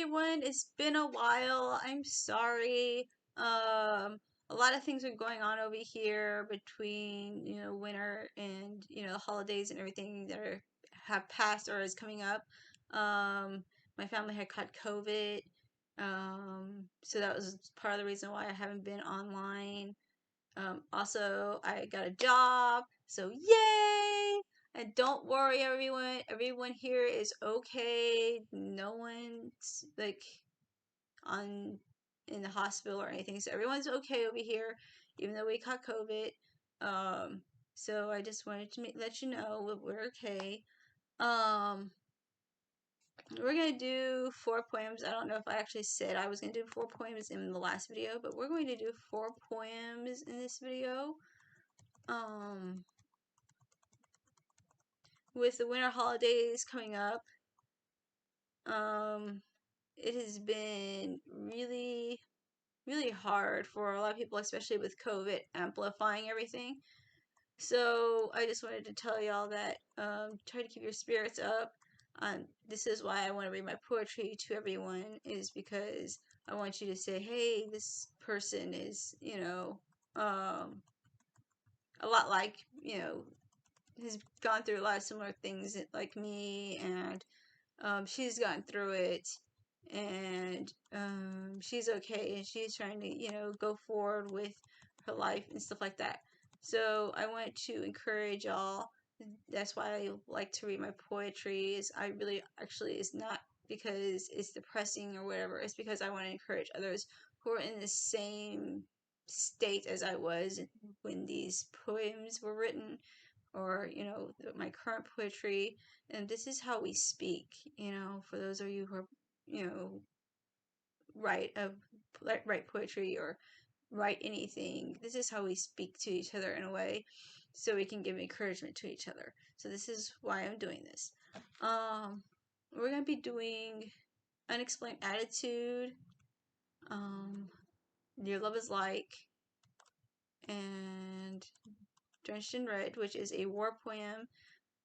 everyone. It's been a while. I'm sorry. A lot of things are going on over here between, winter and, the holidays and everything that have passed or is coming up. My family had caught COVID. So that was part of the reason why I haven't been online. Also, I got a job, so yay! And don't worry, everyone. Everyone here is okay. No one's like on in the hospital or anything, so everyone's okay over here, even though we caught COVID. Um, so I just wanted to let you know that we're okay. Um, we're gonna do 4 poems. I don't know if I actually said I was gonna do 4 poems in the last video, but we're going to do 4 poems in this video. With the winter holidays coming up, it has been really, really hard for a lot of people, especially with COVID amplifying everything. So I just wanted to tell y'all that try to keep your spirits up. This is why I want to read my poetry to everyone, is because I want you to say, hey, this person is, a lot like, has gone through a lot of similar things like me, and she's gotten through it, and she's okay, and she's trying to, go forward with her life and stuff like that. So I want to encourage y'all. That's why I like to read my poetry. Is I really actually is not because it's depressing or whatever. It's because I want to encourage others who are in the same state as I was when these poems were written, or my current poetry. And this is how we speak, for those of you who are, write a write poetry or write anything. This is how we speak to each other in a way, so we can give encouragement to each other. So this is why I'm doing this. We're gonna be doing Unexplained Attitude, Your Love Is Like, and Drenched in Red, which is a war poem.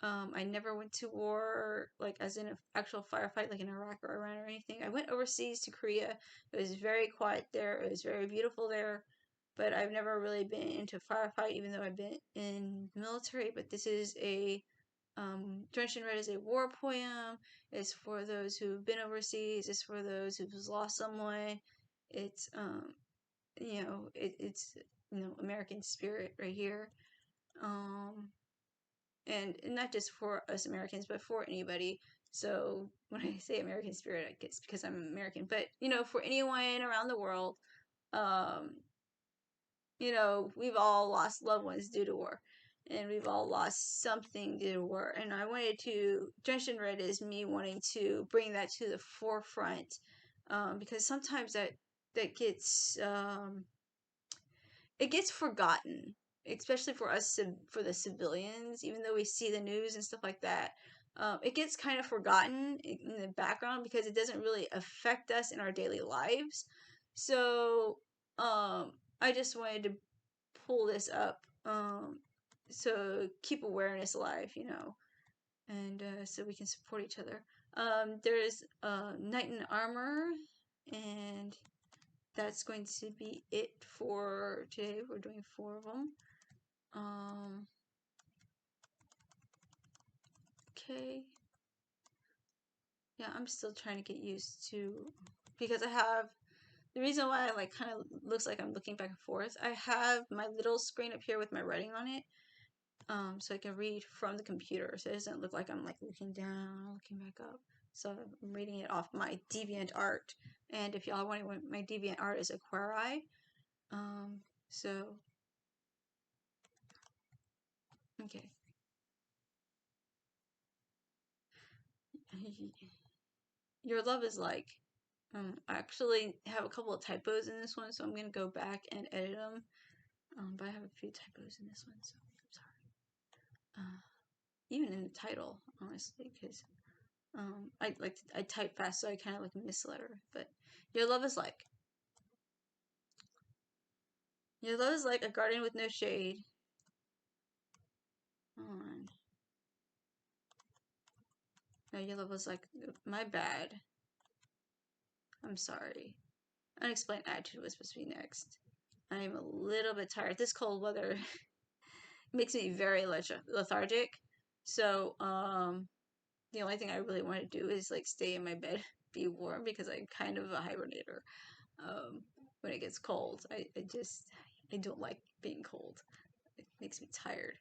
I never went to war, like as in an actual firefight, like in Iraq or Iran or anything. I went overseas to Korea. It was very quiet there. It was very beautiful there. But I've never really been into firefight, even though I've been in the military. But this is a Drenched in Red is a war poem. It's for those who've been overseas. It's for those who've lost someone. It's it's American spirit right here. And not just for us Americans, but for anybody. So when I say American spirit, I guess because I'm American, but for anyone around the world, um, we've all lost loved ones due to war, and we've all lost something due to war. And I wanted to, Drenched in Red is me wanting to bring that to the forefront, because sometimes that gets it gets forgotten, especially for us, for the civilians. Even though we see the news and stuff like that, it gets kind of forgotten in the background because it doesn't really affect us in our daily lives. So I just wanted to pull this up, so keep awareness alive, and so we can support each other. There's Knight in Armor, and that's going to be it for today. We're doing 4 of them. Okay. Yeah, I'm still trying to get used to, because I have, the reason why I like kind of looks like I'm looking back and forth, I have my little screen up here with my writing on it, so I can read from the computer, so it doesn't look like I'm like looking down, looking back up. So I'm reading it off my DeviantArt, and if y'all want, my DeviantArt is Aquarii. So okay. Your Love Is Like. I actually have a couple of typos in this one, so I'm gonna go back and edit them. But I have a few typos in this one, so I'm sorry. Even in the title, honestly, because I type fast, so I kind of like miss a letter. But Your Love Is Like. Your love is like a garden with no shade. Hold on. No, your love was like, my bad. I'm sorry. Unexplained attitude was supposed to be next. I'm a little bit tired. This cold weather makes me very lethargic. So, the only thing I really want to do is like stay in my bed, be warm because I'm kind of a hibernator. When it gets cold, I don't like being cold. It makes me tired.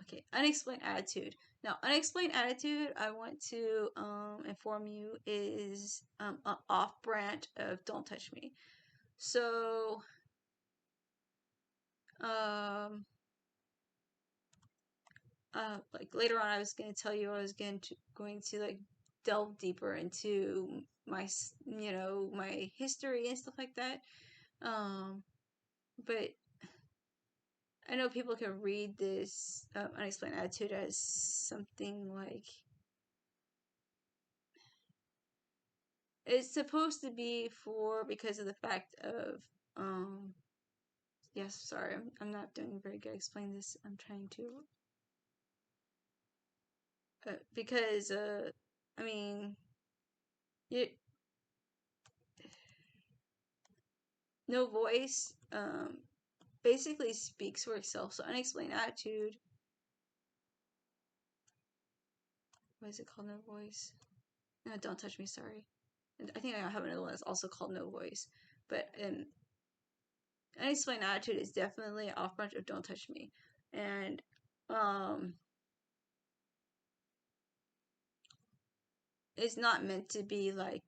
Okay, unexplained attitude. Now, unexplained attitude, I want to inform you is an off branch of don't touch me. So, um, like later on, I was going to tell you I was going to like delve deeper into my my history and stuff like that. But I know people can read this unexplained attitude as something like it's supposed to be for because of the fact of um yes, sorry, I'm not doing very good explaining this. I'm trying to because I mean you, no voice basically speaks for itself. So unexplained attitude, what is it called? No voice. No, don't touch me. Sorry. And I think I have another one that's also called no voice. But unexplained attitude is definitely off branch of don't touch me, and um, it's not meant to be like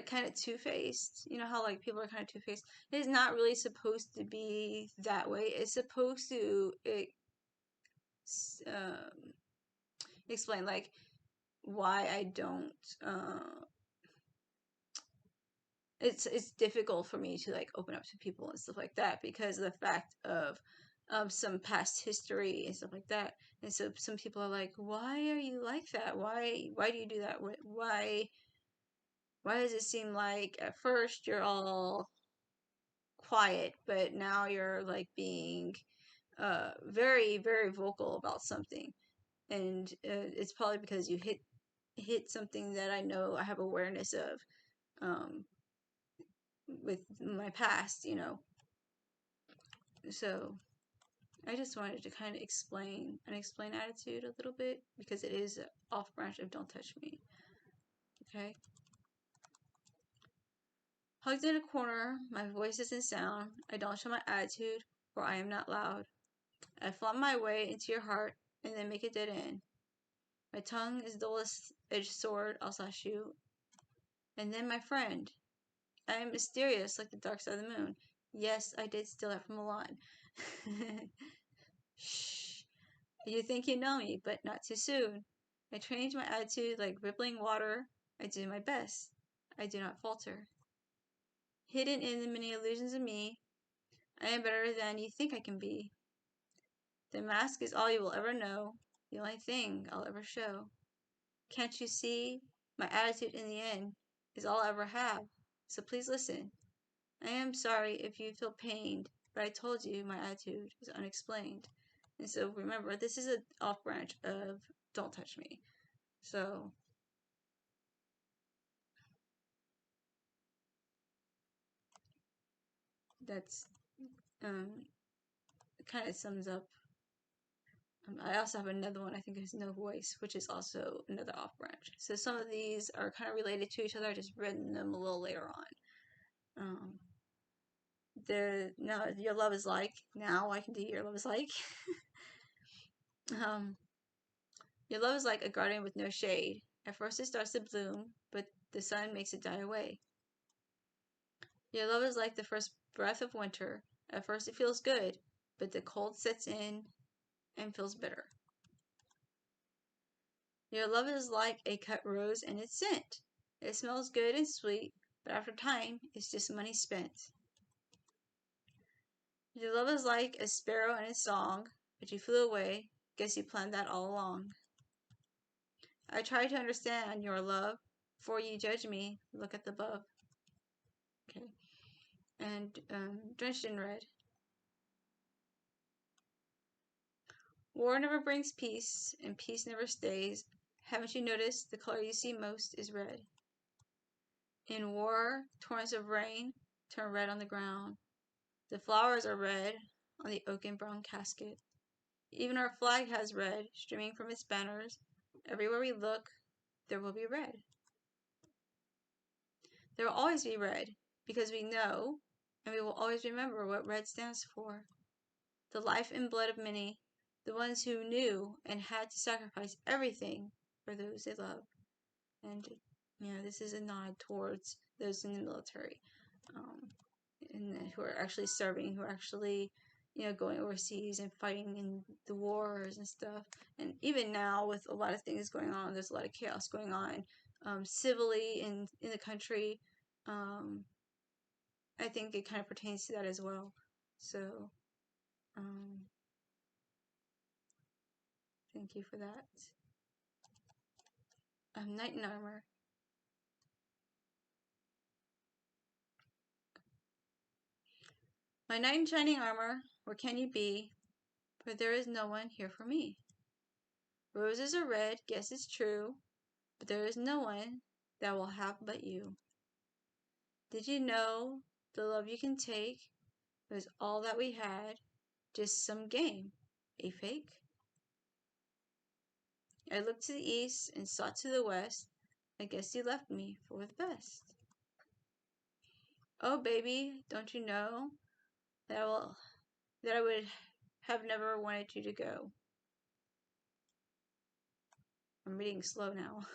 kind of two-faced. You know how like people are kind of two-faced. It's not really supposed to be that way. It's supposed to um, explain like why I don't. It's difficult for me to like open up to people and stuff like that because of the fact of some past history and stuff like that. And so some people are like, "Why are you like that? Why do you do that? Why does it seem like at first you're all quiet, but now you're like being very very vocal about something?" And it's probably because you hit something that I know I have awareness of um, with my past, you know. So I just wanted to kind of explain attitude a little bit because it is off branch of don't touch me. Okay. Hugged in a corner, my voice isn't sound. I don't show my attitude, for I am not loud. I flaunt my way into your heart and then make a dead end. My tongue is dullest edged sword I'll slash you. And then my friend. I am mysterious like the dark side of the moon. Yes, I did steal that from Milan. Shh. You think you know me, but not too soon. I change my attitude like rippling water. I do my best. I do not falter. Hidden in the many illusions of me, I am better than you think I can be. The mask is all you will ever know, the only thing I'll ever show. Can't you see? My attitude in the end is all I ever have. So please listen. I am sorry if you feel pained, but I told you my attitude is unexplained. And so remember, this is an off branch of Don't Touch Me. So that's kind of sums up. I also have another one I think is No Voice, which is also another off branch. So some of these are kind of related to each other. I just written them a little later on. The now Your Love Is Like. Now I can do Your Love Is Like. um, your love is like a garden with no shade. At first it starts to bloom, but the sun makes it die away. Your love is like the first breath of winter. At first it feels good, but the cold sets in and feels bitter. Your love is like a cut rose and its scent. It smells good and sweet, but after time, it's just money spent. Your love is like a sparrow and its song, but you flew away. Guess you planned that all along. I try to understand your love. Before you judge me, look at the above. Okay. And Drenched in Red. War never brings peace, and peace never stays. Haven't you noticed the color you see most is red? In war, torrents of rain turn red on the ground. The flowers are red on the oak and brown casket. Even our flag has red streaming from its banners. Everywhere we look, there will be red. There will always be red, because we know, and we will always remember what red stands for. The life and blood of many, the ones who knew and had to sacrifice everything for those they love. And, this is a nod towards those in the military, and who are actually serving, who are actually, going overseas and fighting in the wars and stuff. And even now, with a lot of things going on, there's a lot of chaos going on, civilly in the country. I think it kind of pertains to that as well. So, thank you for that. Knight in armor. My knight in shining armor, where can you be? For there is no one here for me. Roses are red, guess it's true, but there is no one that will have but you. Did you know the love you can take was all that we had, just some game, a fake? I looked to the east and saw to the west. I guess you left me for the best. Oh, baby, don't you know that I would have never wanted you to go. I'm reading slow now.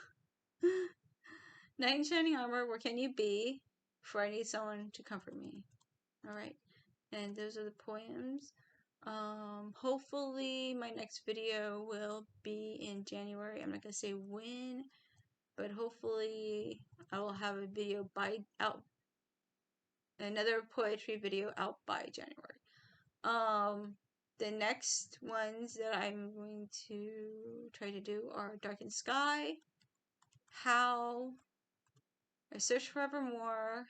Knight in shining armor, where can you be? For I need someone to comfort me. Alright, and those are the poems. Hopefully my next video will be in January. I'm not going to say when, but hopefully I will have a video another poetry video out by January. The next ones that I'm going to try to do are Darkened Sky, How, I Search Forevermore,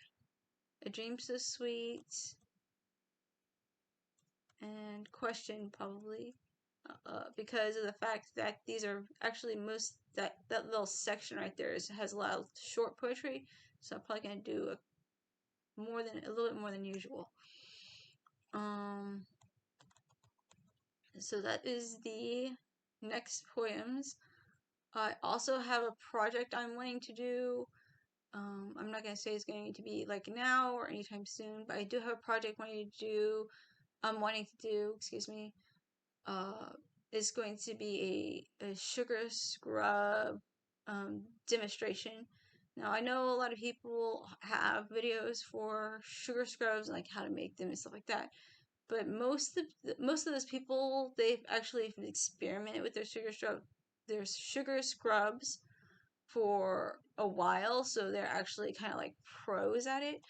A Dream So Sweet, and Question probably, because of the fact that these are actually that little section right there has a lot of short poetry, so I'm probably gonna do a little bit more than usual. So that is the next poems. I also have a project I'm wanting to do. I'm not going to say it's going to be like now or anytime soon, but I do have a project I'm wanting to do, excuse me. It's going to be a sugar scrub demonstration. Now, I know a lot of people have videos for sugar scrubs, like how to make them and stuff like that. But most of those people, they've actually experimented with their sugar scrubs for a while, so they're actually kind of like pros at it.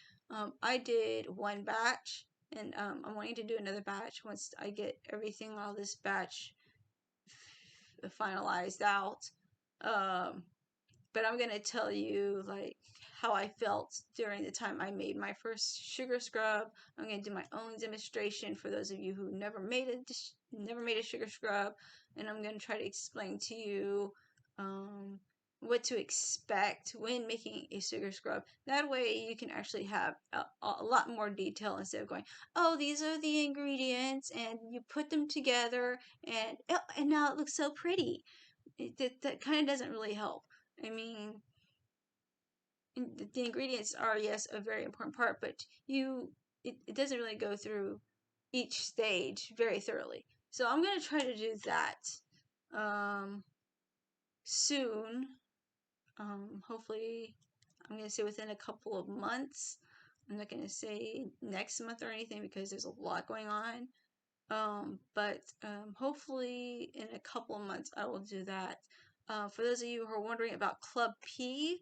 I did one batch, and I'm wanting to do another batch once I get everything out of this batch finalized out. But I'm gonna tell you like how I felt during the time I made my first sugar scrub. I'm gonna do my own demonstration for those of you who never made a sugar scrub, and I'm gonna try to explain to you what to expect when making a sugar scrub. That way you can actually have a lot more detail instead of going, oh, these are the ingredients and you put them together and now it looks so pretty. That kind of doesn't really help. I mean, the ingredients are, yes, a very important part, but it doesn't really go through each stage very thoroughly. So I'm going to try to do that soon. Hopefully, I'm going to say within a couple of months. I'm not going to say next month or anything because there's a lot going on. But hopefully in a couple of months I will do that. For those of you who are wondering about Club P,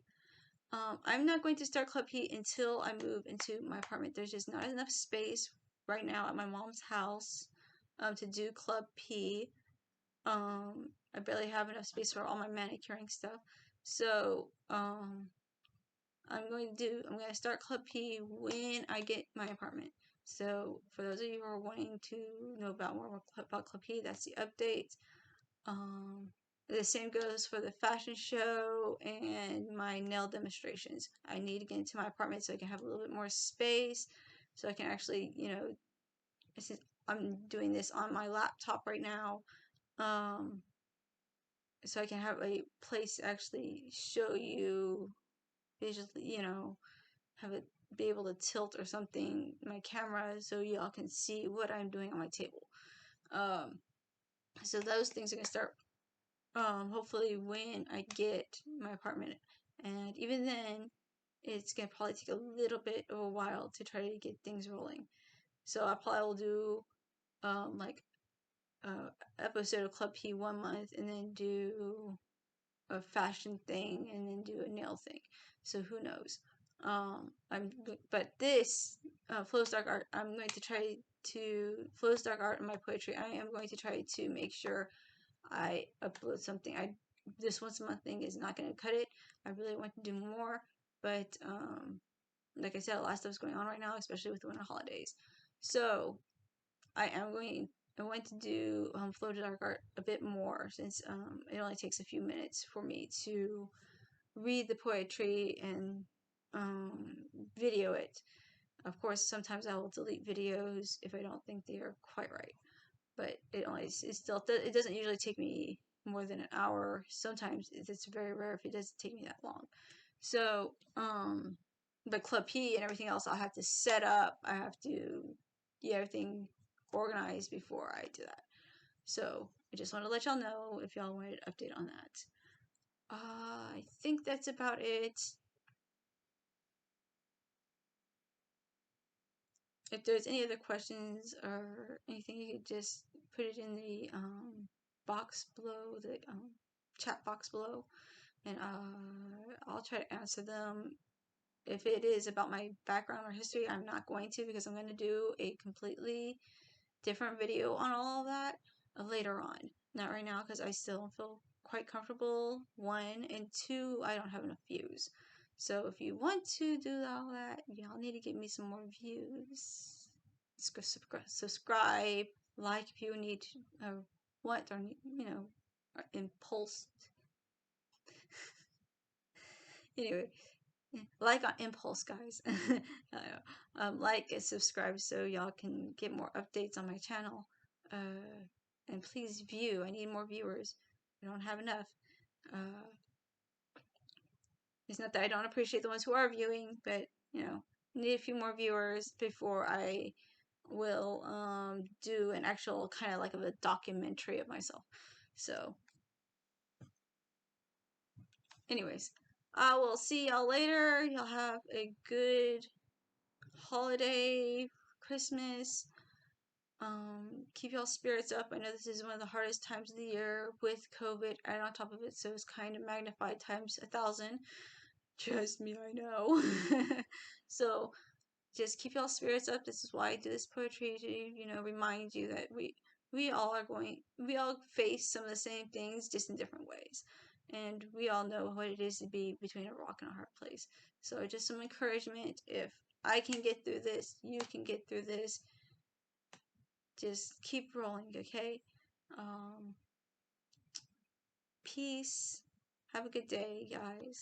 I'm not going to start Club P until I move into my apartment. There's just not enough space right now at my mom's house to do Club P. I barely have enough space for all my manicuring stuff. So, I'm going to start Club P when I get my apartment. So for those of you who are wanting to know about more about Club P, that's the update. Um, the same goes for the fashion show and my nail demonstrations. I need to get into my apartment so I can have a little bit more space, so I can actually, since I'm doing this on my laptop right now, so I can have a place to actually show you visually, have it be able to tilt or something my camera so y'all can see what I'm doing on my table. So those things are gonna start hopefully when I get my apartment, and even then it's gonna probably take a little bit of a while to try to get things rolling. So I probably will do like episode of Club P 1 month and then do a fashion thing and then do a nail thing. So who knows? But this Flows Dark Art, I'm going to try to Flows Dark Art in my poetry. I am going to try to make sure I upload something. This once a month thing is not going to cut it. I really want to do more, but like I said, a lot of stuff's going on right now, especially with the winter holidays. So I want to do Flow to Dark Art a bit more since it only takes a few minutes for me to read the poetry and um, video it. Of course, sometimes I will delete videos if I don't think they are quite right, but it doesn't usually take me more than an hour. Sometimes it's very rare if it doesn't take me that long. So, but Club P and everything else, I'll have to set up. I have to get everything organized before I do that. So I just want to let y'all know if y'all wanted an update on that. I think that's about it. If there's any other questions or anything, you could just put it in the box below, the chat box below, and I'll try to answer them. If it is about my background or history, I'm not going to, because I'm going to do a completely different video on all of that later on. Not right now, because I still don't feel quite comfortable, one, and two, I don't have enough views. So if you want to do all that, y'all need to give me some more views. Subscribe, like if you need to, want, or impulse. Anyway, like on impulse, guys. Like and subscribe so y'all can get more updates on my channel. And please view. I need more viewers. I don't have enough. Uh, it's not that I don't appreciate the ones who are viewing, but need a few more viewers before I will do an actual kind of like of a documentary of myself. So, anyways, I will see y'all later. Y'all have a good holiday, Christmas. Keep y'all spirits up. I know this is one of the hardest times of the year with COVID and on top of it, so it's kind of magnified times 1,000. Trust me, I know. So just keep y'all spirits up. This is why I do this poetry to, remind you that we all face some of the same things just in different ways. And we all know what it is to be between a rock and a hard place. So just some encouragement. If I can get through this, you can get through this. Just keep rolling, okay? Um, Peace. Have a good day, guys.